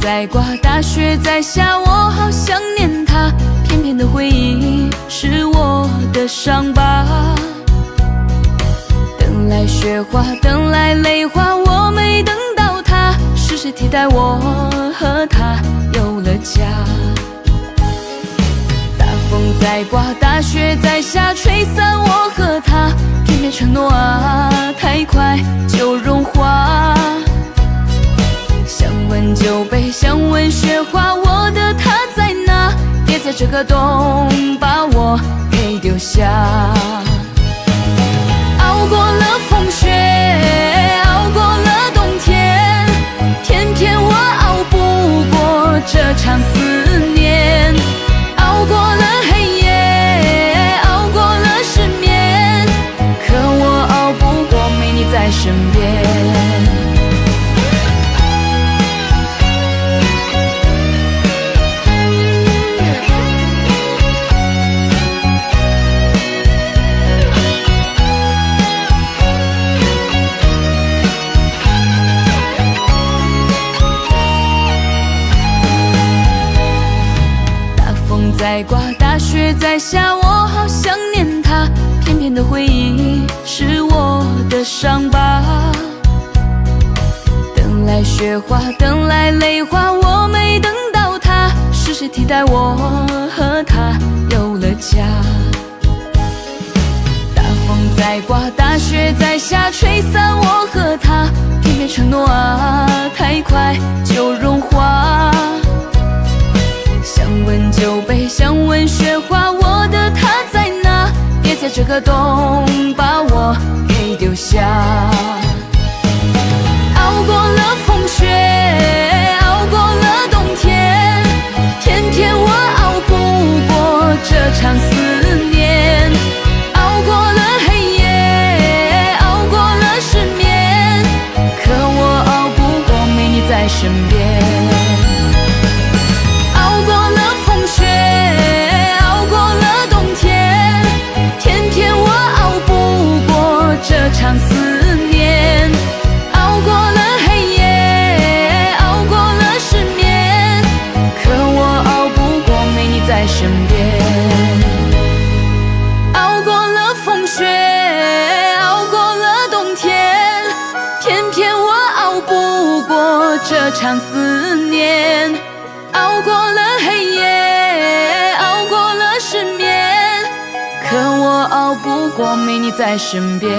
在刮，大雪在下，我好想念他。片片的回忆是我的伤疤。等来雪花，等来泪花，我没等到他。是谁替代我和他有了家？大风在刮，大雪在下，吹散我和他。片片承诺啊，太快就融化。想问酒杯，想问雪花，我的他在哪？别在这个冬把我给丢下。熬过了风雪，熬过了冬天，偏偏我熬不过这场思念。熬过了黑夜，熬过了失眠，可我熬不过没你在身边。在刮，大雪在下，我好想念他。片片的回忆是我的伤疤。等来雪花，等来泪花，我没等到他。是谁替代我和他有了家？大风在刮，大雪在下，吹散我和他。片片承诺啊，太快就融化。想问酒杯，想问雪花，我的他在哪？别在这个冬把我给丢下。熬过了风雪，熬过了冬天，偏偏我熬不过这场思念。熬过了黑夜，熬过了失眠，可我熬不过没你在身边。这场思念，熬过了黑夜，熬过了失眠，可我熬不过没你在身边。熬过了风雪，熬过了冬天，偏偏我熬不过这场思念。熬过了黑夜，熬过了失眠，可我熬不过没你在身边。